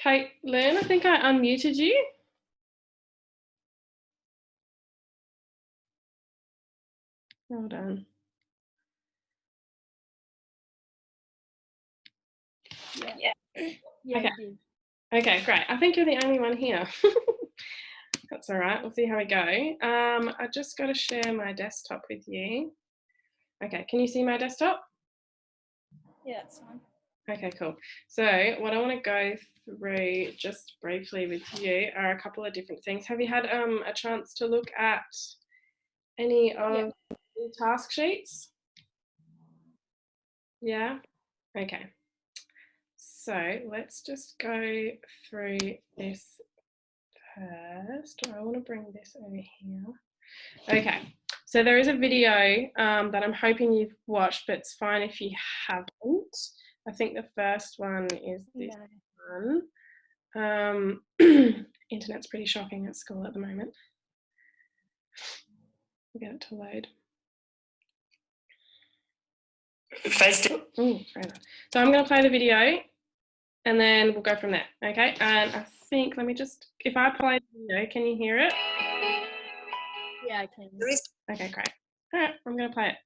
Caitlin, I think I unmuted you. Hold on. Yeah, okay. Okay, great. I think you're the only one here. That's all right. We'll see how we go. I just got to share my desktop with you. Okay, can you see my desktop? Yeah, that's fine. Okay, cool. So what I want to go through just briefly with you are a couple of different things. Have you had a chance to look at any of the task sheets? Yeah? Okay. So let's just go through this first. I want to bring this over here. Okay, so there is a video that I'm hoping you've watched, but it's fine if you haven't. I think the first one is this one. Internet's pretty shocking at school at the moment. I'll get it to load. FASD. Oh, so I'm going to play the video and then we'll go from there, okay? And I think, let me just, if I play the video, can you hear it? Yeah, I can. Okay, great. All right, I'm going to play it.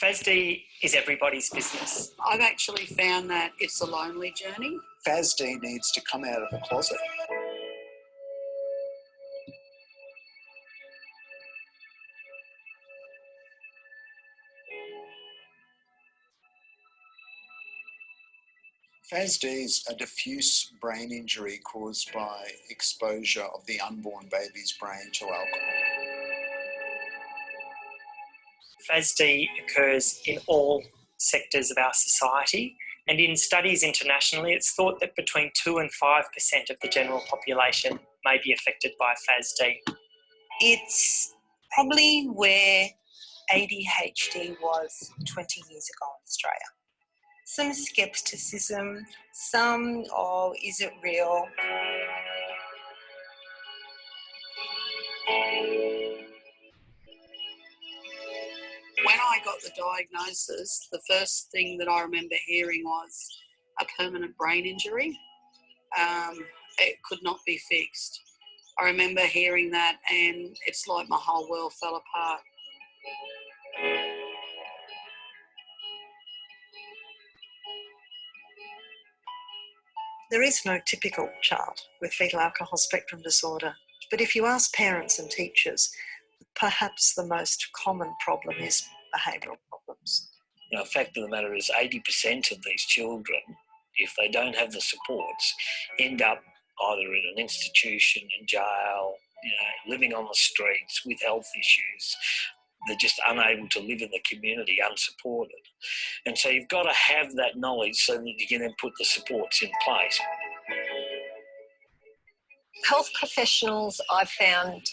FASD is everybody's business. I've actually found that it's a lonely journey. FASD needs to come out of the closet. FASD is a diffuse brain injury caused by exposure of the unborn baby's brain to alcohol. FASD occurs in all sectors of our society, and in studies internationally, it's thought that between 2 and 5% of the general population may be affected by FASD. It's probably where ADHD was 20 years ago in Australia. Some scepticism, some, oh, is it real? When I got the diagnosis, the first thing that I remember hearing was a permanent brain injury. It could not be fixed. I remember hearing that and it's like my whole world fell apart. There is no typical child with fetal alcohol spectrum disorder, but if you ask parents and teachers, perhaps the most common problem is behavioural problems. You know, the fact of the matter is 80% of these children, if they don't have the supports, end up either in an institution, in jail, you know, living on the streets with health issues. They're just unable to live in the community unsupported. And so you've got to have that knowledge so that you can then put the supports in place. Health professionals, I've found,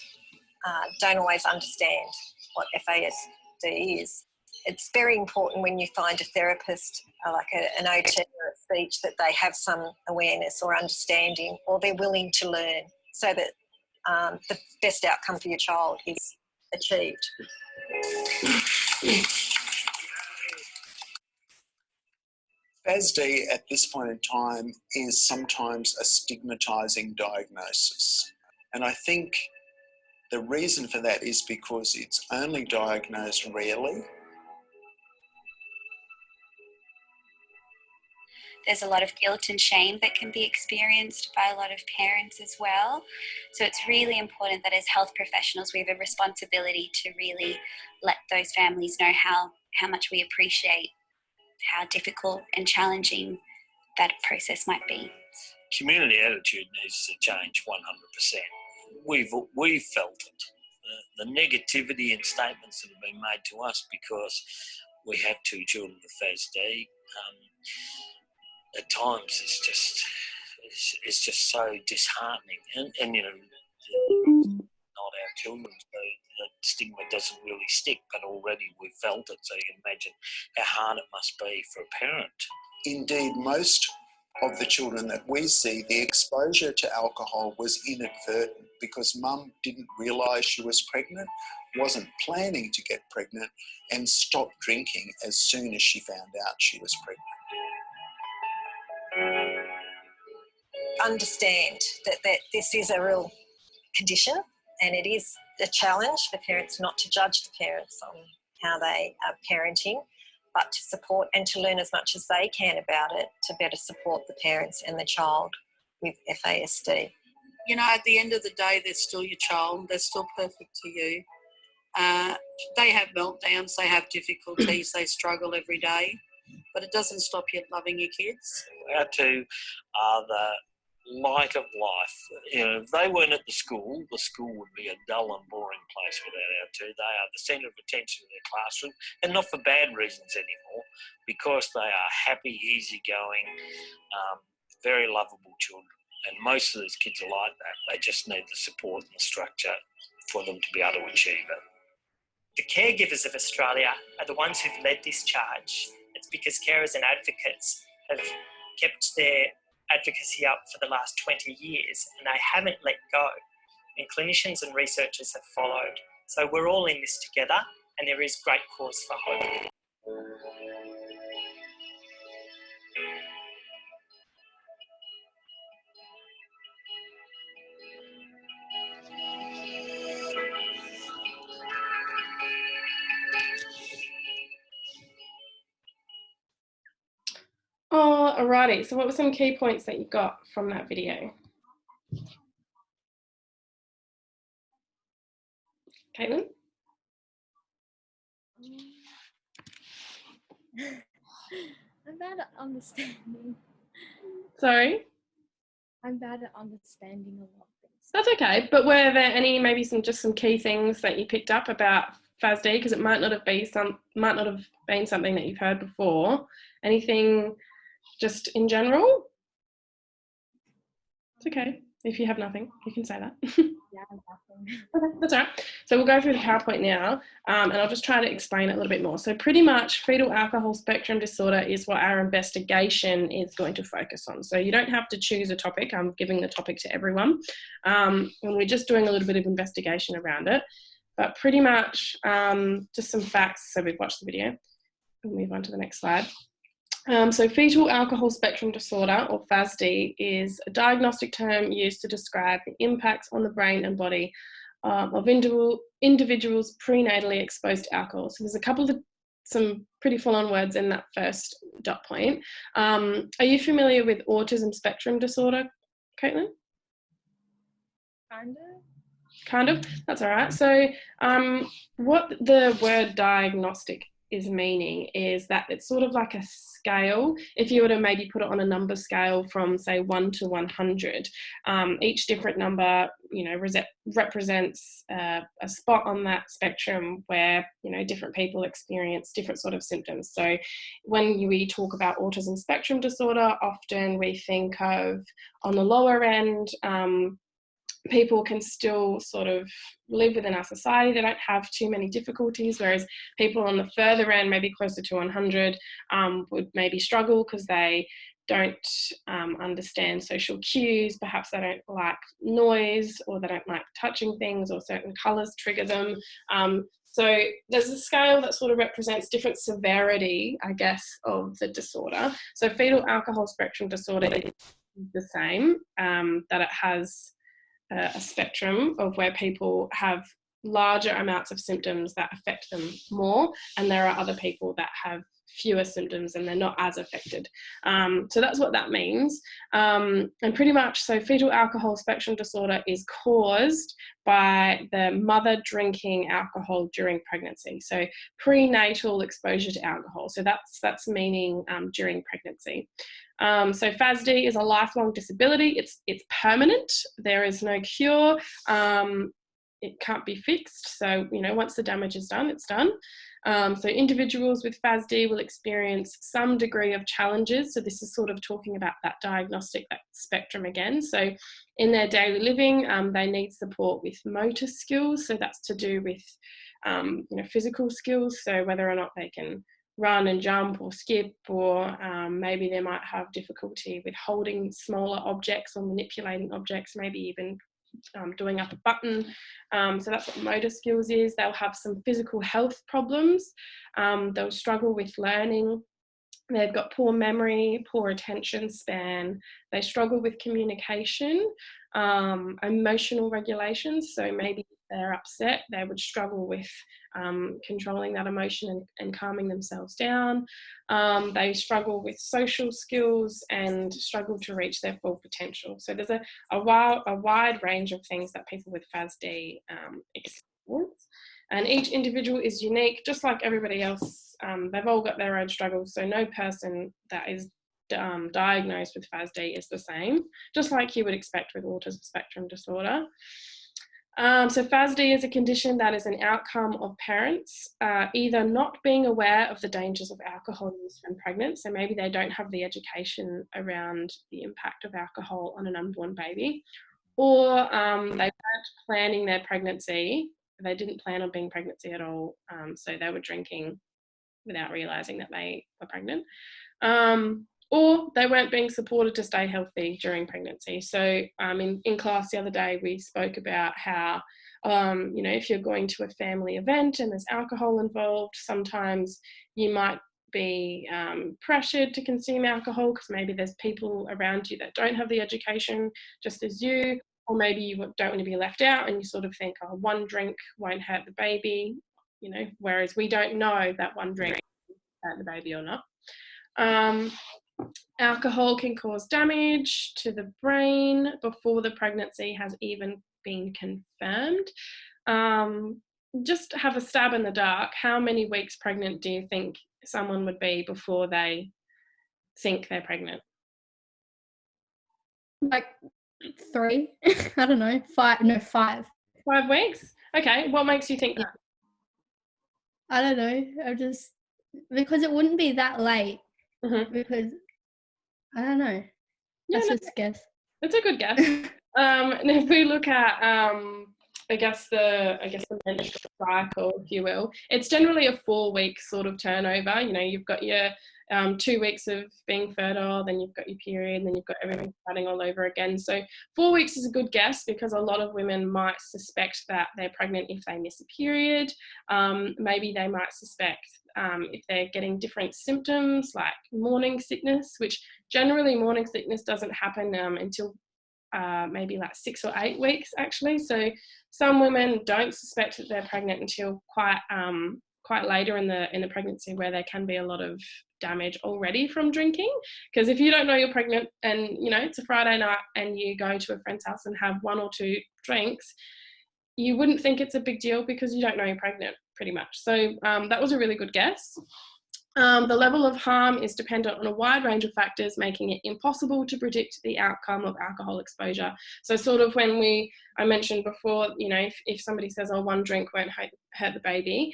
don't always understand what FASD is. It's very important when you find a therapist, like an OT or a speech, that they have some awareness or understanding, or they're willing to learn, so that the best outcome for your child is achieved. FASD at this point in time is sometimes a stigmatising diagnosis. And I think the reason for that is because it's only diagnosed rarely. There's a lot of guilt and shame that can be experienced by a lot of parents as well. So it's really important that as health professionals, we have a responsibility to really let those families know how much we appreciate how difficult and challenging that process might be. Community attitude needs to change 100%. We've felt it. The negativity and statements that have been made to us because we have 2 children with FASD, at times it's just so disheartening, and you know, not our children, so the stigma doesn't really stick, but already we've felt it, so you can imagine how hard it must be for a parent. Indeed, most of the children that we see, the exposure to alcohol was inadvertent because mum didn't realise she was pregnant, wasn't planning to get pregnant, and stopped drinking as soon as she found out she was pregnant. understand that this is a real condition, and it is a challenge for parents not to judge the parents on how they are parenting, but to support and to learn as much as they can about it to better support the parents and the child with FASD. You know, at the end of the day, they're still your child. They're still perfect to you. They have meltdowns, they have difficulties, they struggle every day, but it doesn't stop you loving your kids. Our two are the light of life. You know, if they weren't at the school would be a dull and boring place without our two. They are the centre of attention in their classroom, and not for bad reasons anymore, because they are happy, easygoing, very lovable children. And most of these kids are like that. They just need the support and the structure for them to be able to achieve it. The caregivers of Australia are the ones who've led this charge. It's because carers and advocates have kept their advocacy up for the last 20 years and they haven't let go. And clinicians and researchers have followed. So we're all in this together and there is great cause for hope. Oh, alrighty. So what were some key points that you got from that video? Caitlin? I'm bad at understanding. Sorry? I'm bad at understanding a lot of things. That's okay. But were there any, maybe some key things that you picked up about FASD? Because it might not have been something that you've heard before. Anything just in general? It's okay. If you have nothing, you can say that. Yeah, nothing. Okay, that's all right. So we'll go through the PowerPoint now, and I'll just try to explain it a little bit more. So pretty much fetal alcohol spectrum disorder is what our investigation is going to focus on. So you don't have to choose a topic. I'm giving the topic to everyone, and we're just doing a little bit of investigation around it. But pretty much just some facts. So we've watched the video. We'll move on to the next slide. So fetal alcohol spectrum disorder, or FASD, is a diagnostic term used to describe the impacts on the brain and body of individuals prenatally exposed to alcohol. So there's some pretty full-on words in that first dot point. Are you familiar with autism spectrum disorder, Caitlin? Kind of, that's all right. So what the word diagnostic is meaning is that it's sort of like a scale. If you were to maybe put it on a number scale from say 1 to 100, each different number, you know, represents a spot on that spectrum where, you know, different people experience different sort of symptoms. So when we talk about autism spectrum disorder, often we think of on the lower end, people can still sort of live within our society. They don't have too many difficulties, whereas people on the further end, maybe closer to 100, would maybe struggle because they don't understand social cues. Perhaps they don't like noise, or they don't like touching things, or certain colours trigger them. So there's a scale that sort of represents different severity, I guess, of the disorder. So fetal alcohol spectrum disorder is the same, that it has a spectrum of where people have larger amounts of symptoms that affect them more, and there are other people that have fewer symptoms and they're not as affected. So that's what that means. And pretty much, so fetal alcohol spectrum disorder is caused by the mother drinking alcohol during pregnancy. So prenatal exposure to alcohol. So that's meaning during pregnancy. So FASD is a lifelong disability. It's permanent. There is no cure. It can't be fixed. So, you know, once the damage is done, it's done. So individuals with FASD will experience some degree of challenges. So this is sort of talking about that diagnostic, that spectrum again. So in their daily living, they need support with motor skills. So that's to do with, you know, physical skills. So whether or not they can run and jump or skip, or maybe they might have difficulty with holding smaller objects or manipulating objects, maybe even doing up a button. So that's what motor skills is. They'll have some physical health problems. They'll struggle with learning. They've got poor memory, poor attention span. They struggle with communication, emotional regulation. So maybe if they're upset, they would struggle with controlling that emotion and calming themselves down. They struggle with social skills and struggle to reach their full potential. So there's a wide range of things that people with FASD experience. And each individual is unique, just like everybody else. They've all got their own struggles, so no person that is diagnosed with FASD is the same, just like you would expect with autism spectrum disorder. So FASD is a condition that is an outcome of parents either not being aware of the dangers of alcohol use when pregnant, so maybe they don't have the education around the impact of alcohol on an unborn baby, or they weren't planning their pregnancy. They didn't plan on being pregnancy at all, so they were drinking without realising that they were pregnant. Or they weren't being supported to stay healthy during pregnancy. So in class the other day, we spoke about how, if you're going to a family event and there's alcohol involved, sometimes you might be pressured to consume alcohol because maybe there's people around you that don't have the education just as you, or maybe you don't want to be left out and you sort of think, oh, one drink won't hurt the baby, whereas we don't know that one drink will hurt the baby or not. Alcohol can cause damage to the brain before the pregnancy has even been confirmed. Just have a stab in the dark. How many weeks pregnant do you think someone would be before they think they're pregnant? Like 3? I don't know. 5. No, 5. 5 weeks? Okay. What makes you think that? I don't know. Because it wouldn't be that late. Mm-hmm. Because I don't know. That's just a guess. It's a good guess. And if we look at, I guess the menstrual cycle, if you will, it's generally a 4-week sort of turnover. You've got your 2 weeks of being fertile, then you've got your period, and then you've got everything starting all over again. So 4 weeks is a good guess because a lot of women might suspect that they're pregnant if they miss a period. Maybe they might suspect if they're getting different symptoms like morning sickness, which generally morning sickness doesn't happen until maybe like 6 or 8 weeks actually. So some women don't suspect that they're pregnant until quite later in the pregnancy, where there can be a lot of damage already from drinking. Because if you don't know you're pregnant and it's a Friday night and you go to a friend's house and have 1 or 2 drinks, you wouldn't think it's a big deal because you don't know you're pregnant pretty much. So that was a really good guess. The level of harm is dependent on a wide range of factors, making it impossible to predict the outcome of alcohol exposure. So sort of I mentioned before, if somebody says, oh, 1 drink won't hurt the baby,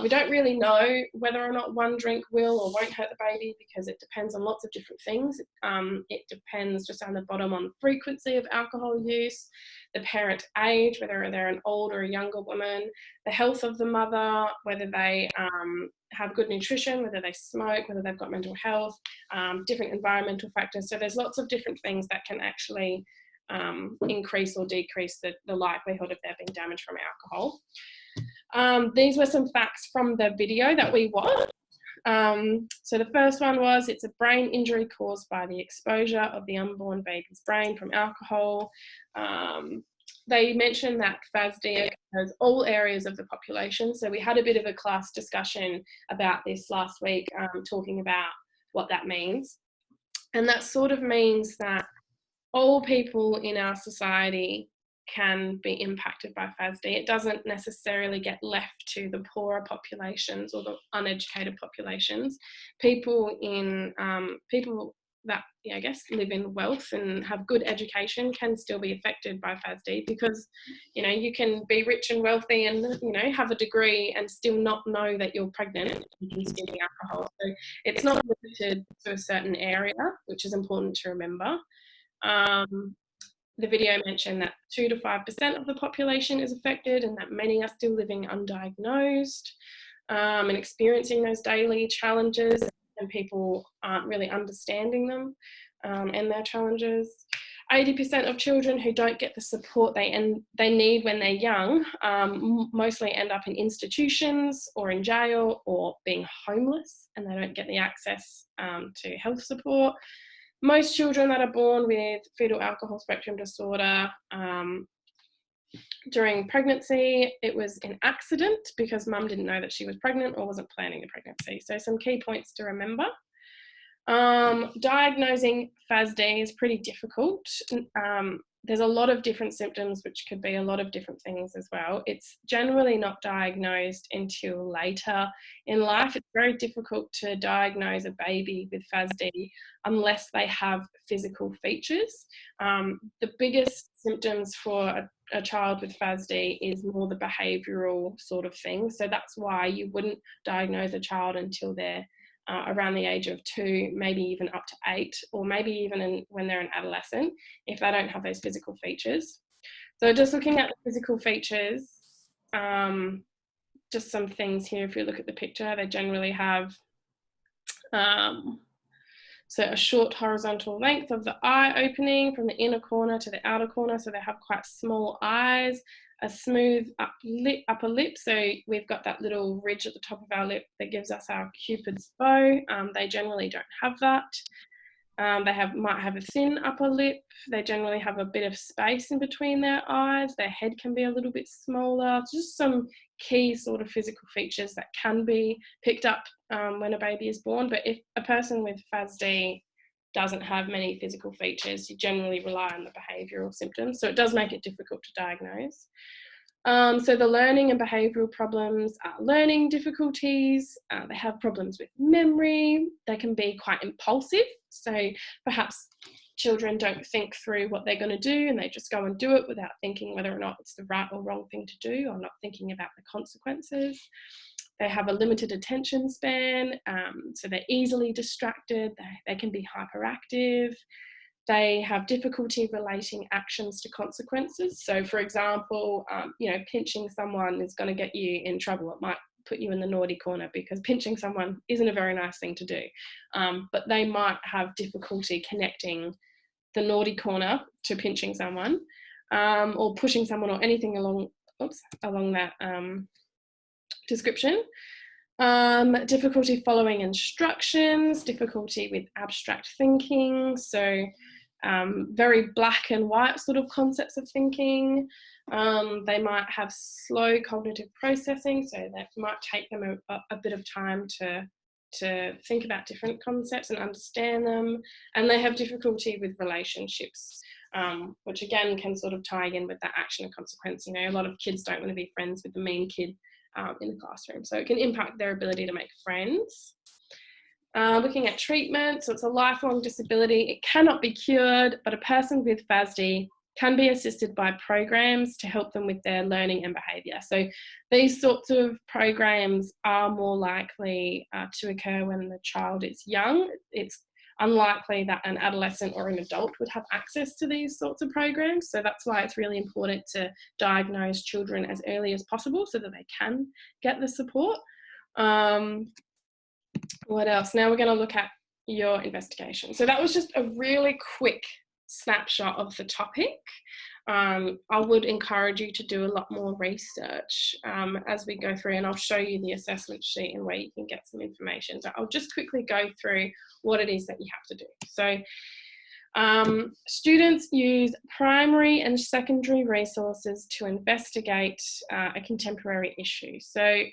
we don't really know whether or not 1 drink will or won't hurt the baby because it depends on lots of different things. It depends just down the bottom on the frequency of alcohol use, the parent age, whether they're an old or a younger woman, the health of the mother, whether they have good nutrition, whether they smoke, whether they've got mental health, different environmental factors. So there's lots of different things that can actually increase or decrease the likelihood of there being damage from alcohol. These were some facts from the video that we watched. So the first one was, it's a brain injury caused by the exposure of the unborn baby's brain from alcohol. They mentioned that FASD occurs all areas of the population. So we had a bit of a class discussion about this last week, talking about what that means. And that sort of means that all people in our society can be impacted by FASD. It doesn't necessarily get left to the poorer populations or the uneducated populations. People that I guess live in wealth and have good education can still be affected by FASD, because you can be rich and wealthy and have a degree and still not know that you're pregnant and consuming alcohol. So it's not limited to a certain area, which is important to remember. The video mentioned that 2 to 5% of the population is affected and that many are still living undiagnosed and experiencing those daily challenges, and people aren't really understanding them and their challenges. 80% of children who don't get the support they need when they're young mostly end up in institutions or in jail or being homeless, and they don't get the access to health support. Most children that are born with fetal alcohol spectrum disorder, during pregnancy, it was an accident because mum didn't know that she was pregnant or wasn't planning the pregnancy. So some key points to remember. Diagnosing FASD is pretty difficult. There's a lot of different symptoms, which could be a lot of different things as well. It's generally not diagnosed until later in life. It's very difficult to diagnose a baby with FASD unless they have physical features. The biggest symptoms for a child with FASD is more the behavioural sort of thing. So that's why you wouldn't diagnose a child until they're around the age of 2, maybe even up to 8, or maybe even when they're an adolescent, if they don't have those physical features. So just looking at the physical features, just some things here. If you look at the picture, they generally have so a short horizontal length of the eye opening from the inner corner to the outer corner. So they have quite small eyes, a smooth upper lip. So we've got that little ridge at the top of our lip that gives us our Cupid's bow. They generally don't have that. They might have a thin upper lip. They generally have a bit of space in between their eyes. Their head can be a little bit smaller. Just some key sort of physical features that can be picked up when a baby is born. But if a person with FASD doesn't have many physical features, you generally rely on the behavioural symptoms. So it does make it difficult to diagnose. So the learning and behavioural problems are learning difficulties. They have problems with memory. They can be quite impulsive. So perhaps children don't think through what they're going to do, and they just go and do it without thinking whether or not it's the right or wrong thing to do, or not thinking about the consequences. They have a limited attention span, so they're easily distracted. They can be hyperactive. They have difficulty relating actions to consequences. So, for example, pinching someone is going to get you in trouble. It might put you in the naughty corner because pinching someone isn't a very nice thing to do. But they might have difficulty connecting the naughty corner to pinching someone, or pushing someone, or anything along that description. Difficulty following instructions, difficulty with abstract thinking, so very black and white sort of concepts of thinking. They might have slow cognitive processing, so that might take them a bit of time to think about different concepts and understand them. And they have difficulty with relationships, which again can sort of tie in with that action and consequence. A lot of kids don't want to be friends with the mean kid in the classroom, so it can impact their ability to make friends. Looking at treatment, so it's a lifelong disability. It cannot be cured, but a person with FASD can be assisted by programs to help them with their learning and behaviour. So these sorts of programs are more likely to occur when the child is young. It's unlikely that an adolescent or an adult would have access to these sorts of programs. So that's why it's really important to diagnose children as early as possible so that they can get the support. What else? Now we're going to look at your investigation. So that was just a really quick snapshot of the topic. I would encourage you to do a lot more research as we go through, and I'll show you the assessment sheet and where you can get some information. So I'll just quickly go through what it is that you have to do. So students use primary and secondary resources to investigate a contemporary issue. So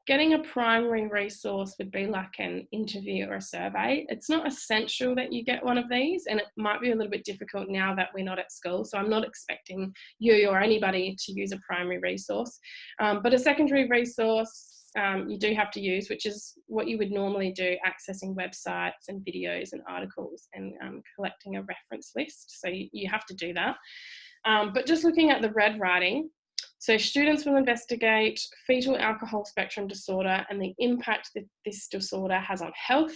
getting a primary resource would be like an interview or a survey. It's not essential that you get one of these, and it might be a little bit difficult now that we're not at school, so I'm not expecting you or anybody to use a primary resource. But a secondary resource you do have to use, which is what you would normally do, accessing websites and videos and articles and collecting a reference list. So you have to do that. But just looking at the red writing, so students will investigate fetal alcohol spectrum disorder and the impact that this disorder has on health,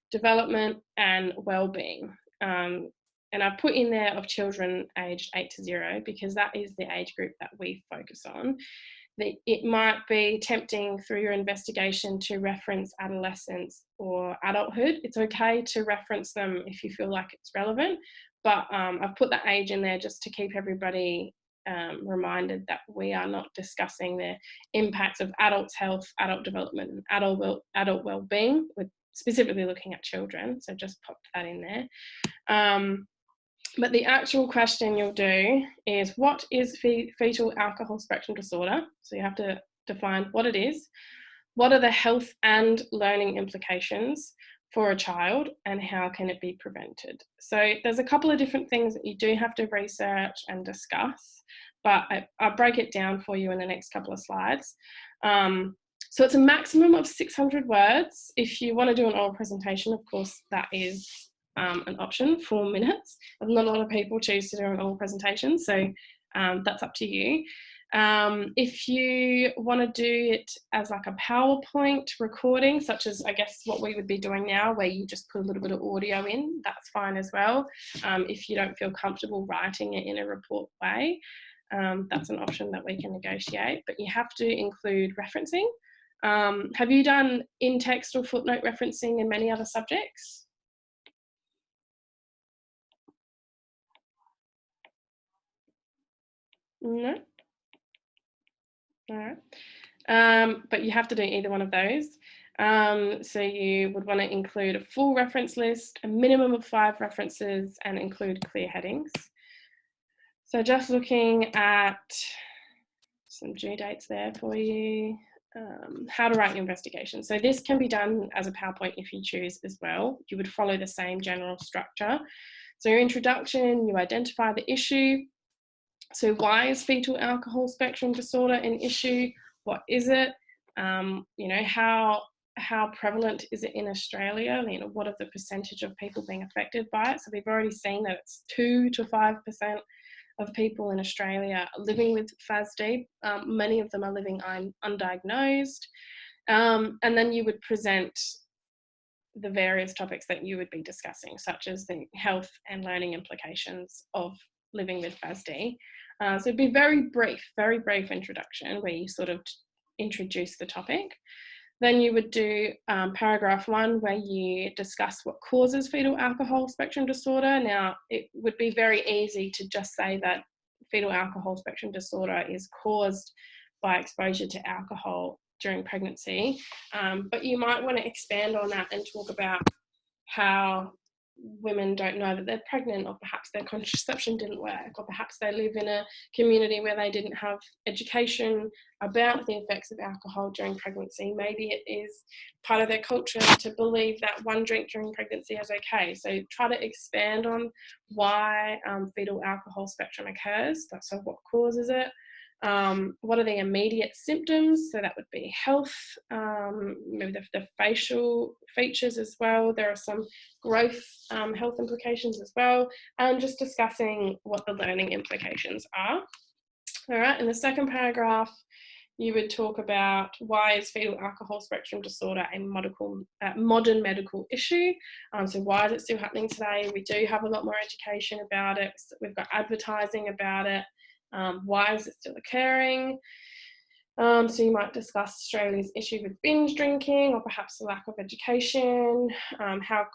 development and well-being. And I've put in there of children aged 8 to 0 because that is the age group that we focus on. It might be tempting through your investigation to reference adolescence or adulthood. It's okay to reference them if you feel like it's relevant, but I've put that age in there just to keep everybody reminded that we are not discussing the impacts of adults' health, adult development, and adult well-being. We're specifically looking at children, so just pop that in there. But the actual question you'll do is, what is fetal alcohol spectrum disorder? So you have to define what it is, what are the health and learning implications for a child, and how can it be prevented? So there's a couple of different things that you do have to research and discuss, but I'll break it down for you in the next couple of slides. So it's a maximum of 600 words. If you want to do an oral presentation, of course, that is an option, 4 minutes. Not a lot of people choose to do an oral presentation, so that's up to you. If you want to do it as like a PowerPoint recording, such as I guess what we would be doing now, where you just put a little bit of audio in, that's fine as well. If you don't feel comfortable writing it in a report way, that's an option that we can negotiate, but you have to include referencing. Have you done in-text or footnote referencing in many other subjects? No? All right. But you have to do either one of those. So you would want to include a full reference list, a minimum of 5 references, and include clear headings. So just looking at some due dates there for you. How to write your investigation. So this can be done as a PowerPoint if you choose as well. You would follow the same general structure. So your introduction, you identify the issue. So why is fetal alcohol spectrum disorder an issue? What is it? You know, how prevalent is it in Australia? You know, what are the percentage of people being affected by it? So we've already seen that it's 2 to 5% of people in Australia living with FASD. Many of them are living undiagnosed. And then you would present the various topics that you would be discussing, such as the health and learning implications of living with FASD. So it'd be very brief introduction where you sort of introduce the topic. Then you would do paragraph 1 where you discuss what causes fetal alcohol spectrum disorder. Now, it would be very easy to just say that fetal alcohol spectrum disorder is caused by exposure to alcohol during pregnancy, but you might want to expand on that and talk about how women don't know that they're pregnant, or perhaps their contraception didn't work, or perhaps they live in a community where they didn't have education about the effects of alcohol during pregnancy. Maybe it is part of their culture to believe that one drink during pregnancy is okay. So try to expand on why fetal alcohol spectrum occurs. So what causes it? What are the immediate symptoms? So that would be health, maybe the facial features as well. There are some growth health implications as well, and just discussing what the learning implications are. All right, in the second paragraph, you would talk about why is fetal alcohol spectrum disorder a modern medical issue. So why is it still happening today? We do have a lot more education about it. We've got advertising about it. Why is it still occurring? So you might discuss Australia's issue with binge drinking, or perhaps the lack of education. How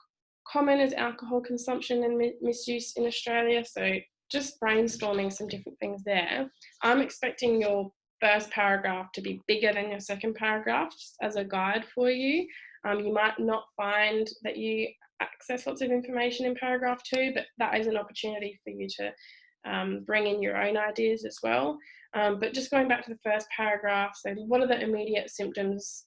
common is alcohol consumption and misuse in Australia? So just brainstorming some different things there. I'm expecting your first paragraph to be bigger than your second paragraph as a guide for you. You might not find that you access lots of information in paragraph 2, but that is an opportunity for you to bring in your own ideas as well. But just going back to the first paragraph, so what are the immediate symptoms?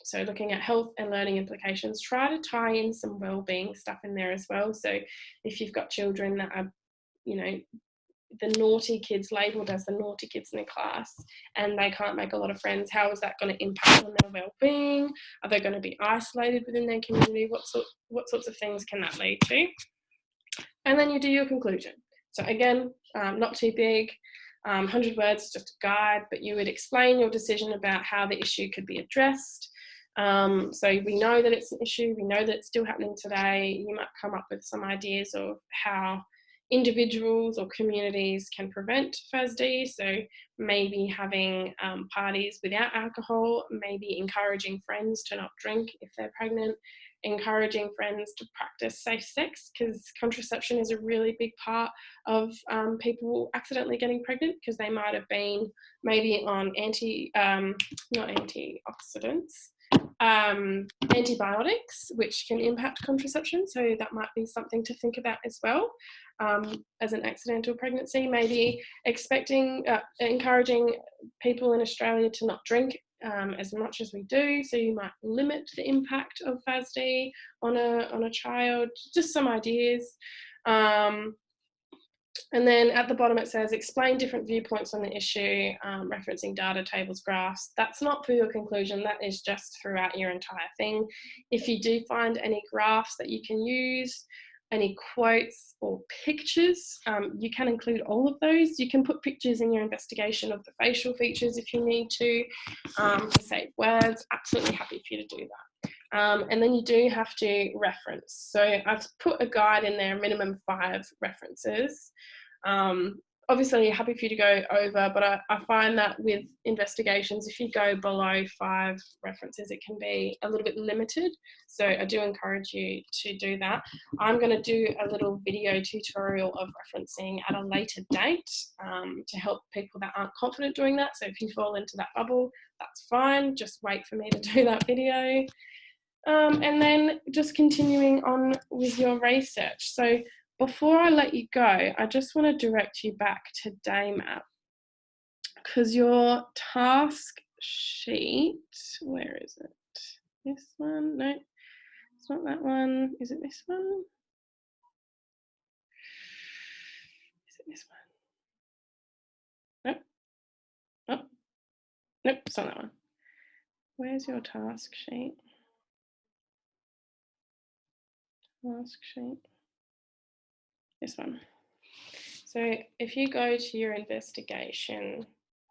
So looking at health and learning implications, try to tie in some well-being stuff in there as well. So if you've got children that are, you know, the naughty kids, labelled as the naughty kids in the class, and they can't make a lot of friends, how is that going to impact on their well-being? Are they going to be isolated within their community? What sorts of things can that lead to? And then you do your conclusion. So again, not too big, 100 words, just a guide, but you would explain your decision about how the issue could be addressed. So we know that it's an issue, we know that it's still happening today. You might come up with some ideas of how individuals or communities can prevent FASD, so maybe having parties without alcohol, maybe encouraging friends to not drink if they're pregnant, encouraging friends to practice safe sex, because contraception is a really big part of people accidentally getting pregnant because they might have been maybe on antibiotics, which can impact contraception. So that might be something to think about as well. As an accidental pregnancy, maybe encouraging people in Australia to not drink as much as we do, so you might limit the impact of FASD on a child. Just some ideas. And then at the bottom it says, explain different viewpoints on the issue, referencing data, tables, graphs. That's not for your conclusion, that is just throughout your entire thing. If you do find any graphs that you can use, any quotes or pictures, you can include all of those. You can put pictures in your investigation of the facial features if you need to save words. Absolutely happy for you to do that. And then you do have to reference. So I've put a guide in there, minimum 5 references. Obviously happy for you to go over, but I find that with investigations, if you go below 5 references, it can be a little bit limited. So I do encourage you to do that. I'm going to do a little video tutorial of referencing at a later date to help people that aren't confident doing that. So if you fall into that bubble, that's fine. Just wait for me to do that video. And then just continuing on with your research. So before I let you go, I just want to direct you back to DayMap, because your task sheet, where is it? This one? No, it's not that one. Is it this one? Is it this one? Nope. Oh, nope, it's not that one. Where's your task sheet? Task sheet. This one. So if you go to your investigation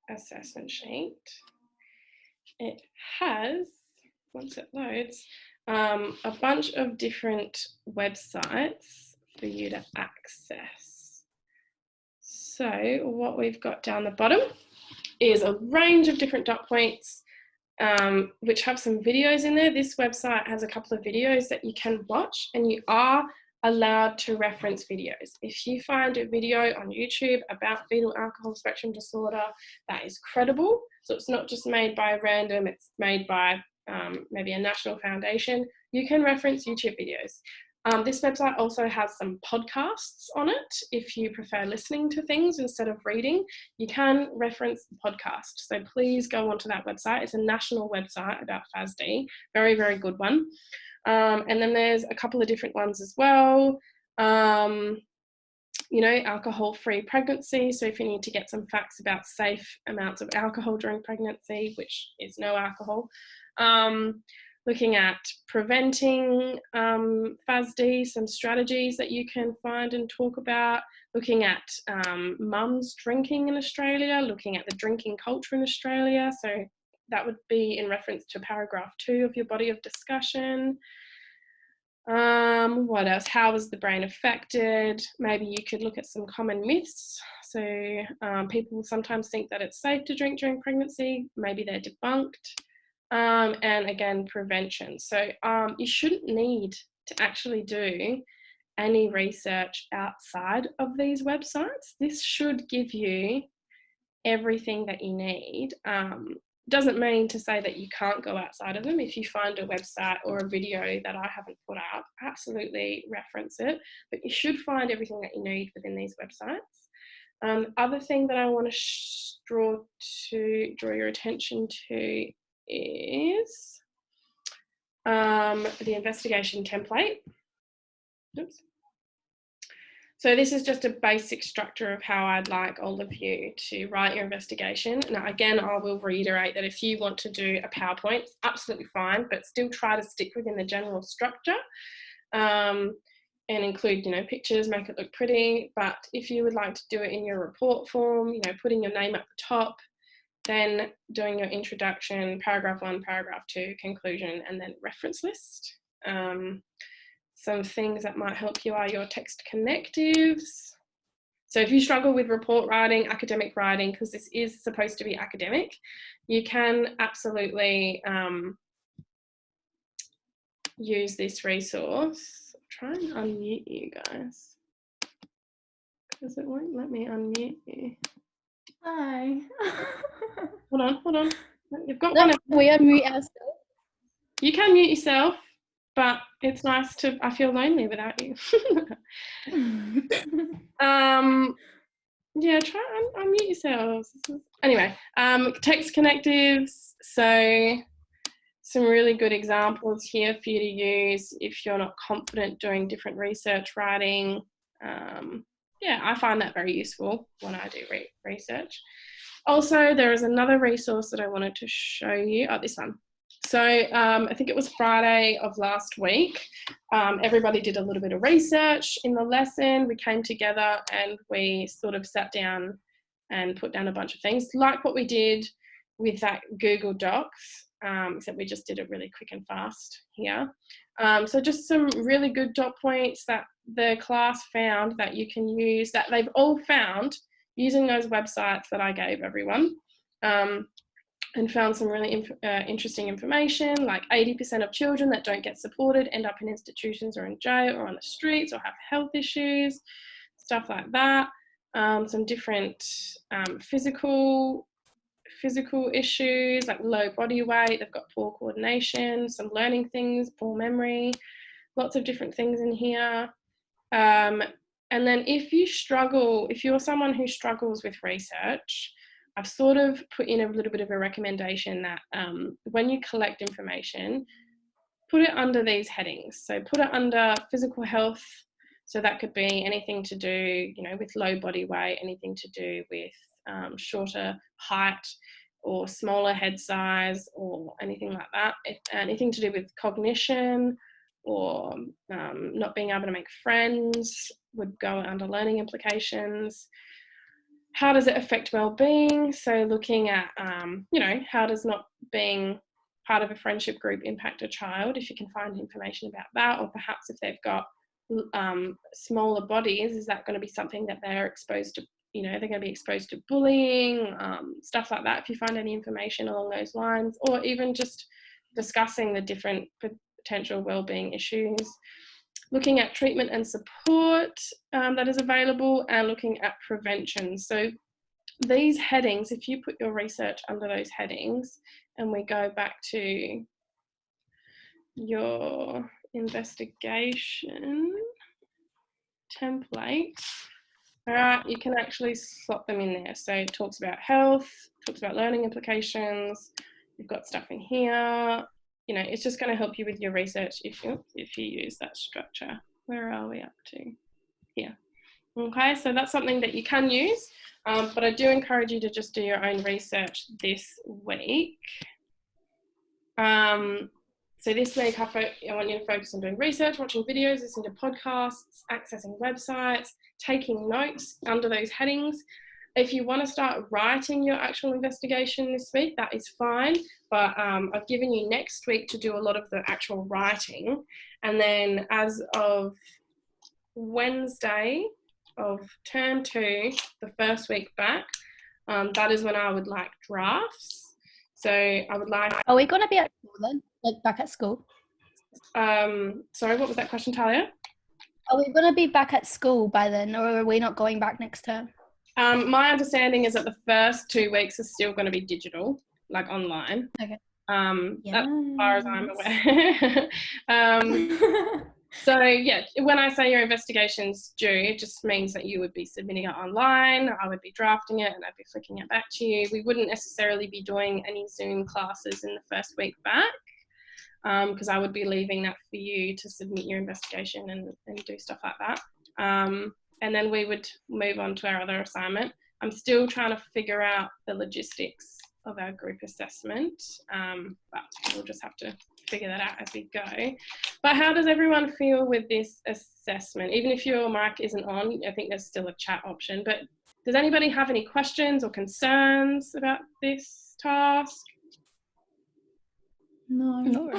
assessment sheet, it has, once it loads, a bunch of different websites for you to access. So what we've got down the bottom is a range of different dot points which have some videos in there. This website has a couple of videos that you can watch, and you are allowed to reference videos. If you find a video on YouTube about fetal alcohol spectrum disorder that is credible, so it's not just made by random, it's made by maybe a national foundation, you can reference YouTube videos. This website also has some podcasts on it. If you prefer listening to things instead of reading, you can reference the podcast. So please go onto that website. It's a national website about FASD, very, very good one. And then there's a couple of different ones as well. You know, alcohol-free pregnancy. So if you need to get some facts about safe amounts of alcohol during pregnancy, which is no alcohol. Looking at preventing FASD, some strategies that you can find and talk about. Looking at mums drinking in Australia, looking at the drinking culture in Australia. So that would be in reference to paragraph 2 of your body of discussion. What else? How is the brain affected? Maybe you could look at some common myths. So people sometimes think that it's safe to drink during pregnancy. Maybe they're debunked. And again, prevention. So you shouldn't need to actually do any research outside of these websites. This should give you everything that you need. Doesn't mean to say that you can't go outside of them. If you find a website or a video that I haven't put up, absolutely reference it, but you should find everything that you need within these websites. Other thing that I want to draw your attention to is the investigation template. Oops. So this is just a basic structure of how I'd like all of you to write your investigation. Now, again, I will reiterate that if you want to do a PowerPoint, it's absolutely fine, but still try to stick within the general structure and include, you know, pictures, make it look pretty. But if you would like to do it in your report form, you know, putting your name at the top, then doing your introduction, paragraph 1, paragraph 2, conclusion, and then reference list. Some things that might help you are your text connectives. So if you struggle with report writing, academic writing, because this is supposed to be academic, you can absolutely use this resource. Try and unmute you guys, because it won't let me unmute you. Hi. Hold on. You've got No, one. we unmute ourselves. You can mute yourself, but it's nice to, I feel lonely without you. Yeah, try and unmute yourselves. Anyway, text connectives. So some really good examples here for you to use if you're not confident doing different research writing. Yeah, I find that very useful when I do research. Also, there is another resource that I wanted to show you. Oh, this one. So I think it was Friday of last week. Everybody did a little bit of research in the lesson. We came together and we sort of sat down and put down a bunch of things, like what we did with that Google Docs, except we just did it really quick and fast here. So just some really good dot points that the class found that you can use, that they've all found using those websites that I gave everyone, and found some really interesting information, like 80% of children that don't get supported end up in institutions or in jail or on the streets or have health issues, stuff like that. Some different physical issues like low body weight, they've got poor coordination, some learning things, poor memory, lots of different things in here. And then if you're someone who struggles with research, I've sort of put in a little bit of a recommendation that when you collect information, put it under these headings. So put it under physical health. So that could be anything to do, with low body weight, anything to do with shorter height or smaller head size or anything like that. Anything to do with cognition or not being able to make friends would go under learning implications. How does it affect well-being? So looking at, how does not being part of a friendship group impact a child, if you can find information about that, or perhaps if they've got smaller bodies, is that going to be something that they're exposed to, they're going to be exposed to bullying, stuff like that, if you find any information along those lines, or even just discussing the different potential well-being issues. Looking at treatment and support that is available, and looking at prevention. So these headings, if you put your research under those headings, and we go back to your investigation template, all right, you can actually slot them in there. So it talks about health, talks about learning implications, you've got stuff in here. It's just going to help you with your research if you use that structure. Where are we up to? Here. Okay, so that's something that you can use, but I do encourage you to just do your own research this week. So this week, I want you to focus on doing research, watching videos, listening to podcasts, accessing websites, taking notes under those headings. If you want to start writing your actual investigation this week, that is fine, but I've given you next week to do a lot of the actual writing, and then as of Wednesday of term 2, the first week back, that is when I would like drafts. So I would like... Are we going to be at school then? Like back at school? Sorry, what was that question, Talia? Are we going to be back at school by then, or are we not going back next term? My understanding is that the first 2 weeks are still going to be digital, like online. Okay. As far as I'm aware. So yeah, when I say your investigation's due, it just means that you would be submitting it online, I would be drafting it, and I'd be flicking it back to you. We wouldn't necessarily be doing any Zoom classes in the first week back, because I would be leaving that for you to submit your investigation and do stuff like that. And then we would move on to our other assignment. I'm still trying to figure out the logistics of our group assessment, but we'll just have to figure that out as we go. But how does everyone feel with this assessment? Even if your mic isn't on, I think there's still a chat option, but does anybody have any questions or concerns about this task? No. No,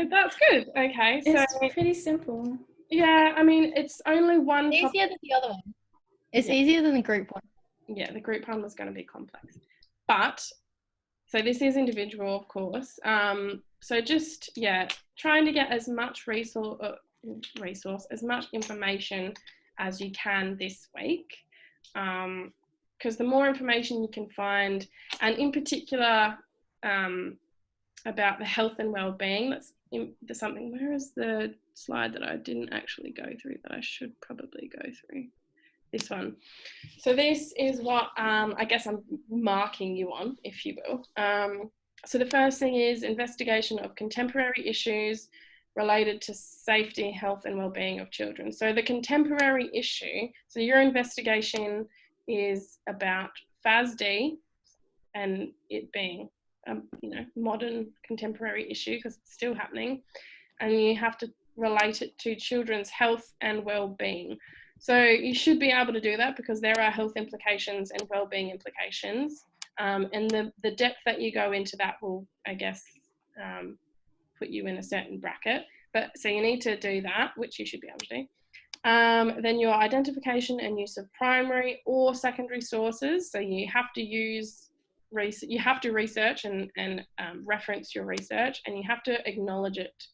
that's good. Okay, so it's pretty simple. yeah, I mean, it's only one topic. Easier than the other one. It's Yeah. easier than the group one. Yeah, the group one was going to be complex. But, so this is individual, of course. So just, yeah, trying to get as much resource, as much information as you can this week. Because the more information you can find, and in particular about the health and well-being, that's something, where is the slide that I didn't actually go through that I should probably go through? This one. So this is what I guess I'm marking you on, if you will. So the first thing is investigation of contemporary issues related to safety, health and well-being of children. So the contemporary issue, so your investigation is about FASD and it being modern contemporary issue because it's still happening, and you have to relate it to children's health and well-being. So you should be able to do that because there are health implications and well-being implications, and the depth that you go into that will, I guess, put you in a certain bracket. But so you need to do that, which you should be able to do. Then your identification and use of primary or secondary sources. So you have to research and reference your research, and you have to acknowledge it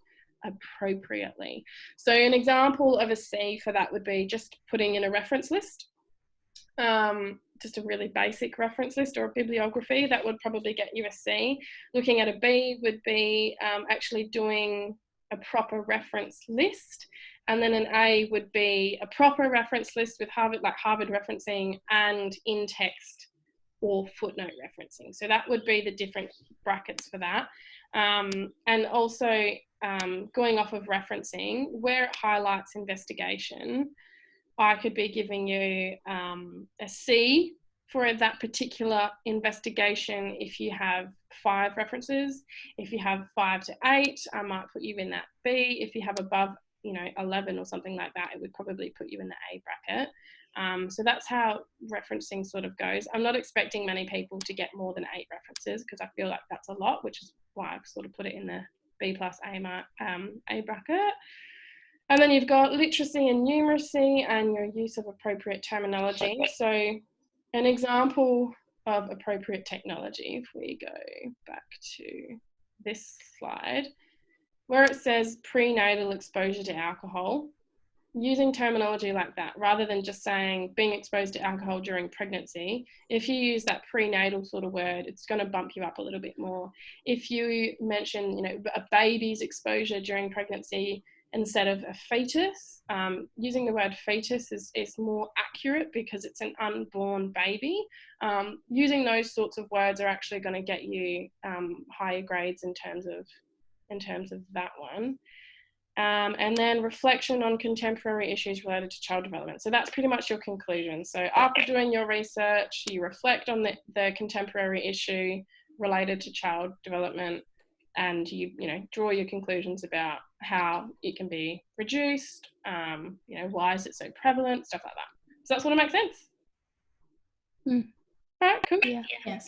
appropriately. So an example of a C for that would be just putting in a reference list, just a really basic reference list or a bibliography. That would probably get you a C. Looking at a B would be actually doing a proper reference list, and then an A would be a proper reference list with Harvard referencing and in-text or footnote referencing. So that would be the different brackets for that. And also going off of referencing, where it highlights investigation, I could be giving you a C for that particular investigation if you have 5 references. If you have 5 to 8, I might put you in that B. If you have above 11 or something like that, it would probably put you in the A bracket. So that's how referencing sort of goes. I'm not expecting many people to get more than 8 references because I feel like that's a lot, which is why I've sort of put it in the B plus A bracket. And then you've got literacy and numeracy and your use of appropriate terminology. So an example of appropriate technology, if we go back to this slide, where it says prenatal exposure to alcohol, using terminology like that, rather than just saying being exposed to alcohol during pregnancy, if you use that prenatal sort of word, it's going to bump you up a little bit more. If you mention, a baby's exposure during pregnancy instead of a fetus, using the word fetus is more accurate because it's an unborn baby. Using those sorts of words are actually going to get you higher grades in terms of that one. And then reflection on contemporary issues related to child development. So that's pretty much your conclusion. So after doing your research, you reflect on the contemporary issue related to child development, and you draw your conclusions about how it can be reduced, why is it so prevalent, stuff like that. Does that sort of make sense? Mm. All right, cool. Yeah. Yes.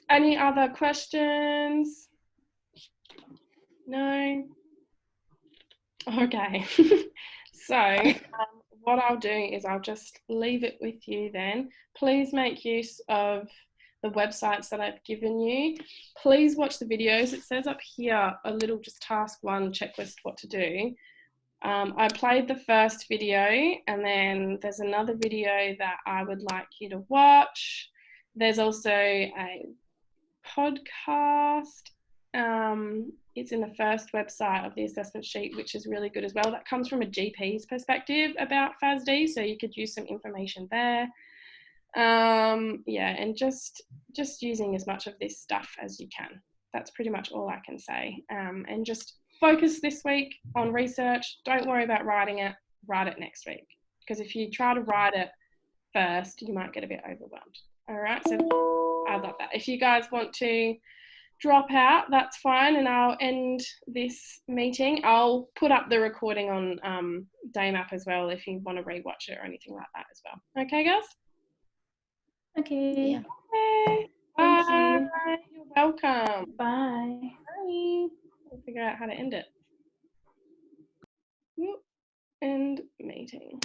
Any other questions? No? Okay. So what I'll do is I'll just leave it with you then. Please make use of the websites that I've given you. Please watch the videos. It says up here a little just task 1 checklist what to do. I played the first video, and then there's another video that I would like you to watch. There's also a podcast. It's in the first website of the assessment sheet, which is really good as well. That comes from a GP's perspective about FASD, so you could use some information there. And just using as much of this stuff as you can. That's pretty much all I can say. And just focus this week on research. Don't worry about writing it. Write it next week, because if you try to write it first, you might get a bit overwhelmed. All right, so I love that. If you guys want to drop out, that's fine, and I'll end this meeting. I'll put up the recording on Daymap as well if you want to rewatch it or anything like that as well. Okay, guys? Okay. Yeah. Okay. Thank Bye. you. You're welcome. Bye. Bye. We'll figure out how to end it. End meeting.